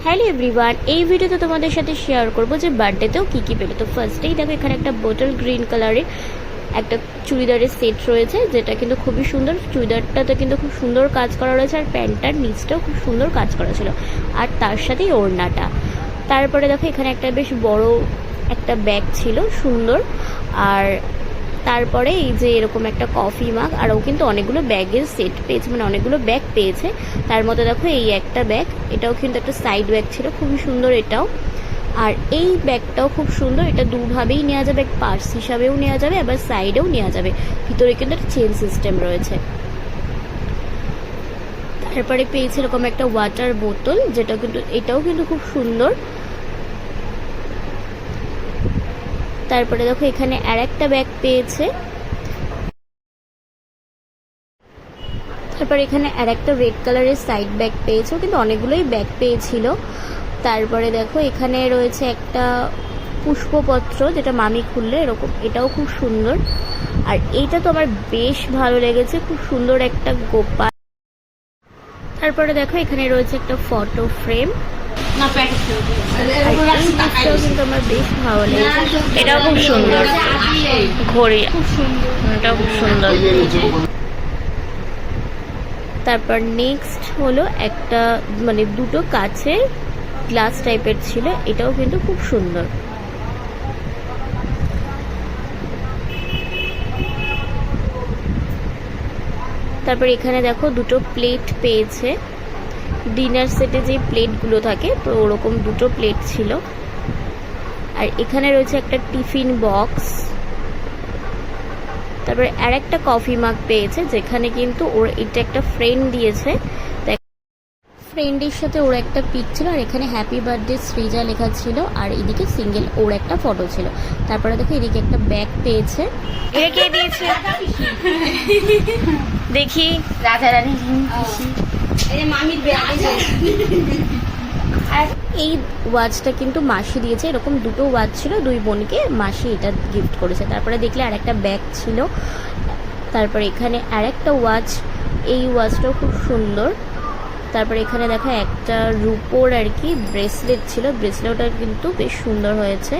Hello everyone, এই ভিডিওতে তোমাদের সাথে শেয়ার করবো যে বার্থডেতেও কী কী পেলো। তো ফার্স্টেই দেখো এখানে একটা বোটল গ্রিন কালারের একটা চুড়িদারের সেট রয়েছে, যেটা কিন্তু খুবই সুন্দর। চুড়িদারটাতে কিন্তু খুব সুন্দর কাজ করা রয়েছে, আর প্যান্টটার নিচটাও খুব সুন্দর কাজ করা ছিল, আর তার সাথেই ওড়নাটা। তারপরে দেখো এখানে একটা বেশ বড় একটা ব্যাগ ছিল সুন্দর, আর তারপরে এই যে এরকম একটা কফি মাগ, আর ও কিন্তু অনেকগুলো ব্যাগের সেট পেয়েছে, মানে অনেকগুলো ব্যাগ পেয়েছে। তার মধ্যে দেখো এই একটা ব্যাগ, এটাও কিন্তু একটা সাইড ব্যাগ ছিল, খুবই সুন্দর এটাও। আর এই ব্যাগটাও খুব সুন্দর, এটা দুভাবেই নেওয়া যাবে, পার্স হিসাবেও নেওয়া যাবে, আবার সাইডেও নেওয়া যাবে। ভিতরে কিন্তু একটা চেন সিস্টেম রয়েছে। তারপরে পেয়েছে এরকম একটা ওয়াটার বোতল, যেটা কিন্তু এটাও কিন্তু খুব সুন্দর। তারপরে দেখো এখানে আর একটা ব্যাগ পেয়েছে। তারপর এখানে আর একটা রেড কালারের সাইড ব্যাগ পেয়েছে, কিন্তু অনেকগুলোই ব্যাগ পেয়েছিল। তারপরে দেখো এখানে রয়েছে একটা পুষ্পপত্র, যেটা মামি খুললে এরকম, এটাও খুব সুন্দর। আর এইটা তো আমার বেশ ভালো লেগেছে, খুব সুন্দর একটা গোপাল। তারপরে দেখো এখানে রয়েছে একটা ফটো ফ্রেম, কিন্তু আমার বেশ ভালো লেগেছে, এটাও খুব সুন্দর। ঘড়ি, এটাও খুব সুন্দর। তারপর নেক্সট হলো একটা মানে দুটো কাচের গ্লাস টাইপের ছিল, এটাও কিন্তু খুব সুন্দর। তারপর এখানে দেখো দুটো প্লেট পেয়েছে, ডিনার সেটে যে প্লেটগুলো থাকে, তো ওরকম দুটো প্লেট ছিল। আর এখানে রয়েছে একটা টিফিন বক্স। তারপরে আর একটা কফি মাগ পেয়েছে, যেখানে কিন্তু ওর এটা একটা ফ্রেন্ড দিয়েছে, ফ্রেন্ডের সাথে ওর একটা পিক ছিল, আর এখানে হ্যাপি বার্থডে সৃজা লেখা ছিল, আর এদিকে সিঙ্গেল ওর একটা ফটো ছিল। তারপরে দেখো এদিকে একটা ব্যাগ পেয়েছে, এটা কে দিয়েছে দেখি, রাজারানী মামির ব্যাগ। আর এই ওয়াচটা কিন্তু মাসি দিয়েছে, এরকম দুটো ওয়াচ ছিল, দুই বোনকে মাসি এটা গিফট করেছে। তারপরে দেখলে আর একটা ব্যাগ ছিল। তারপরে এখানে আর একটা ওয়াচ, এই ওয়াচটাও খুব সুন্দর। তারপরে এখানে দেখো একটা রূপোর আর কি ব্রেসলেট ছিল, ব্রেসলেটটা কিন্তু বেশ সুন্দর হয়েছে।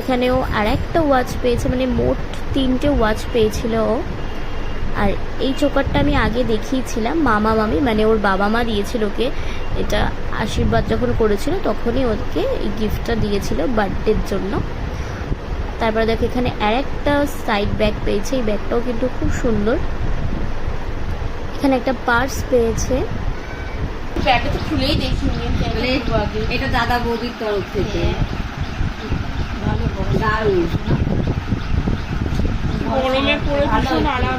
এখানেও আর একটা ওয়াচ পেয়েছে, মানে মোট 3টে ওয়াচ পেয়েছিল ও। আর এই চোকারটা আমি আগে দেখিয়েছিলাম, মামা মামি মানে ওর বাবা মা দিয়েছিল ওকে, এটা আশীর্বাদ যখন করেছিল তখনই ওকে এই গিফটটা দিয়েছিল বার্থডের জন্য। তারপরে দেখো এখানে আর একটা সাইড ব্যাগ পেয়েছে, এই ব্যাগটাও কিন্তু খুব সুন্দর। এখানে একটা পার্স পেয়েছে, ব্যাগটা তো খুলেই দেখিনি, এটা দাদা বৌদির তরফ থেকে, দারুণ। গরমে পরে ভীষণ আরাম,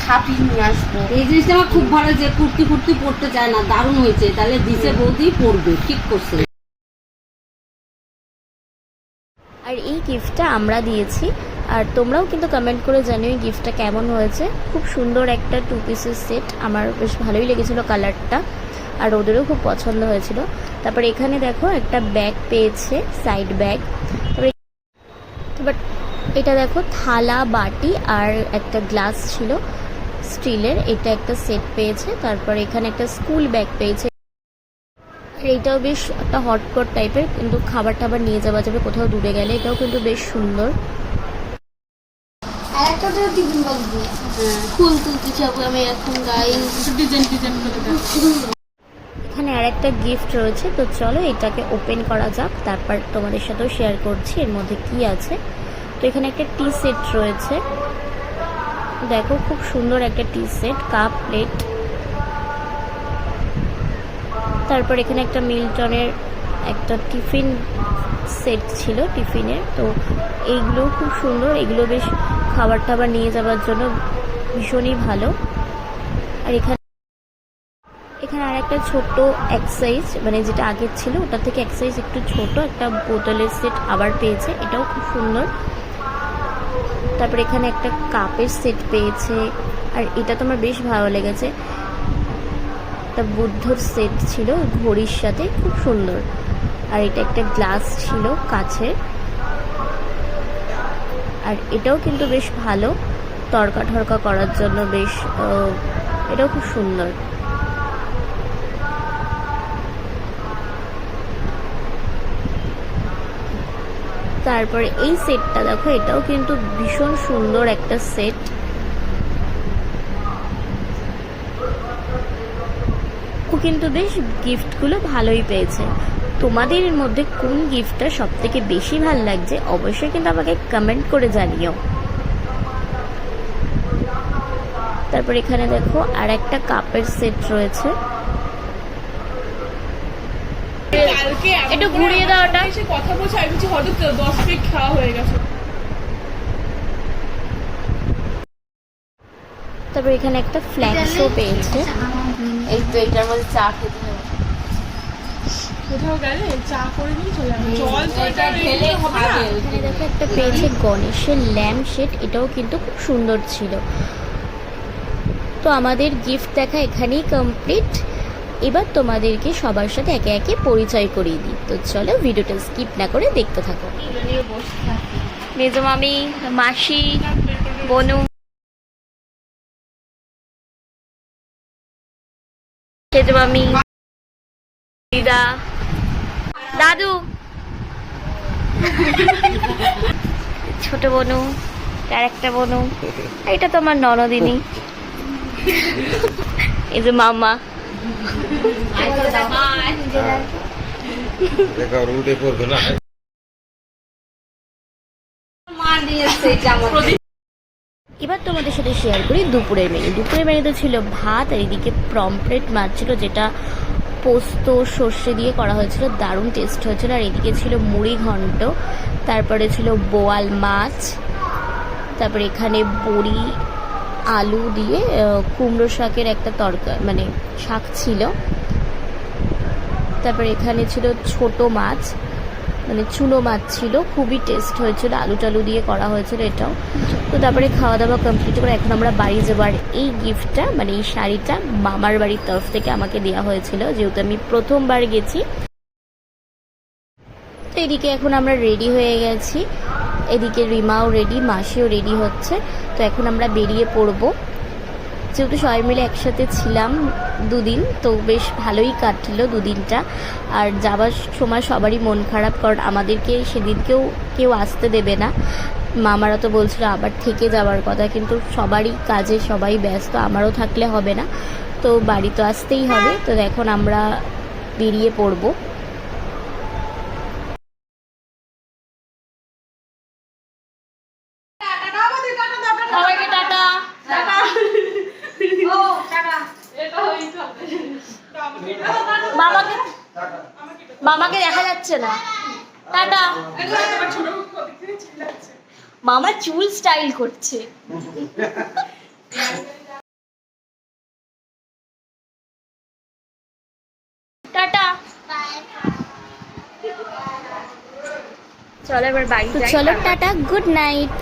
খাপি নিয়ে আসবো। এই জিনিসটা আমার খুব ভালো, যে কুর্তি কুর্তি পরতে চায় না, দারুণ হয়েছে। তাহলে দিছে বৌদি পরবে, ঠিক করছে। আর এই গিফটটা আমরা দিয়েছি, আর তোমরাও কিন্তু কমেন্ট করে জানিও এই গিফটটা কেমন হয়েছে। খুব সুন্দর একটা 2 পিসের সেট, আমার বেশ ভালোই লেগেছিল কালারটা, আর ওদেরও খুব পছন্দ হয়েছিল। তারপর এখানে দেখো একটা ব্যাগ পেয়েছে, সাইড ব্যাগ। তারপর এটা দেখো থালা বাটি আর একটা গ্লাস ছিল স্টিলের, এটা একটা সেট পেয়েছে। তারপর এখানে একটা স্কুল ব্যাগ পেয়েছে, এইটাও বেশ একটা হটপট টাইপের, কিন্তু খাবার টাবার নিয়ে যাওয়া যাবে কোথাও দূরে গেলে, এটাও কিন্তু বেশ সুন্দর। এখানে আর একটা গিফট রয়েছে, তো চলো এটাকে ওপেন করা যাক, তারপর তোমাদের সাথেও শেয়ার করছি এর মধ্যে কি আছে। তো এখানে একটা টি সেট রয়েছে, দেখো খুব সুন্দর একটা টি সেট, কাপ প্লেট। তারপর এখানে একটা মিল্টনের একটা টিফিন সেট ছিল টিফিনের, তো এইগুলো খুব সুন্দর, এগুলো বেশ খাবার টাবার নিয়ে যাওয়ার জন্য ভীষণই ভালো। আর এখানে আর একটা ছোট এক সাইজ, মানে যেটা আগের ছিল ওটা থেকে এক সাইজ একটু ছোট একটা বোতলের সেট আবার পেয়েছে, এটাও খুব সুন্দর। তারপর এখানে একটা কাপের সেট পেয়েছে, আর এটা তো আমার বেশ ভালো লেগেছে, একটা বুদ্ধর সেট ছিল ঘড়ির সাথে, খুব সুন্দর। আর এটা একটা গ্লাস ছিল কাচের, আর এটাও কিন্তু বেশ ভালো, তরকা ঠরকা করার জন্য বেশ, এটাও খুব সুন্দর। তারপরে এই সেটটা দেখো, এটাও কিন্তু ভীষণ সুন্দর একটা সেট। ও কিন্তু বেশ গিফটগুলো ভালোই পেয়েছে। তোমাদের মধ্যে কোন গিফটটা সব থেকে বেশি ভালো লাগছে অবশ্যই কিন্তু আমাকে কমেন্ট করে জানিও। তারপর এখানে দেখো আর একটা কাপের সেট রয়েছে। একটু ঘুরিয়ে দাও ওটা। কথা বলছে আমি কিছু হয়তো 10 পিক খাওয়া হয়ে গেছে। তারপর এখানে একটা ফ্ল্যাক্সও পেয়েছে। এই তো এটার মধ্যে চা খেতে হবে। কোথাও গেলে চা করে নিয়ে চলে যাবে। জল তো এটা খেলে হবে না। খাবে। এখানে দেখো একটা পেয়েছে গণেশের ল্যাম্প শেড, এটাও কিন্তু খুব সুন্দর ছিল। তো আমাদের গিফট দেখা এখানেই কমপ্লিট। এবার তোমাদেরকে সবার সাথে একে একে পরিচয় করিয়ে দিই। তো চলো ভিডিওটা স্কিপ না করে দেখতে থাকো। মেজো মামি, মাসি, বনু, মেজো মামি, দিদা, দাদু, ছোট বনু, আর একটা বনু, এটা তো আমার ননদিনী, এই যে মামা। এবার তোমাদের সাথে শেয়ার করি দুপুরের মেনু। দুপুরের মেনুতে ছিল ভাত, আর এদিকে পমফ্রেট মাছ ছিল, যেটা পোস্ত সর্ষে দিয়ে করা হয়েছিল, দারুণ টেস্ট হয়েছিল। আর এদিকে ছিল মুড়ি ঘন্ট, তারপরে ছিল বোয়াল মাছ, তারপরে এখানে বড়ি আলু দিয়ে কুমড়ো শাকের একটা তরকারি মানে শাক ছিল। তারপরে এখানে ছিল ছোট মাছ মানে চুনো মাছ ছিল, খুবই টেস্ট হয়েছিল, আলু টালু দিয়ে করা হয়েছিল এটাও। তো তারপরে খাওয়া দাওয়া কমপ্লিট করে এখন আমরা বাড়ি যাবার। এই গিফটটা মানে এই শাড়িটা মামার বাড়ির তরফ থেকে আমাকে দেওয়া হয়েছিল, যেহেতু আমি প্রথমবার গেছি। তো এদিকে এখন আমরা রেডি হয়ে গেছি, এদিকে রিমাও রেডি, মাসিও রেডি হচ্ছে। তো এখন আমরা বেরিয়ে পড়বো। যেহেতু সবাই মিলে একসাথে ছিলাম দুদিন, তো বেশ ভালোই কাটলো দুদিনটা। আর যাবার সময় সবারই মন খারাপ, কারণ আমাদেরকে সেদিনকেও কেউ আসতে দেবে না। মামারা তো বলছিল আবার থেকে যাওয়ার কথা, কিন্তু সবারই কাজে সবাই ব্যস্ত, আমারও থাকলে হবে না, তো বাড়ি তো আসতেই হবে। তো এখন আমরা বেরিয়ে পড়বো। সবাইকে টাটা। মামাকে মামাকে দেখা যাচ্ছে না, টাটা। মামা চুল স্টাইল করছে। টাটা। চলো এবার বাড়ি যাই। চলো টাটা, গুড নাইট।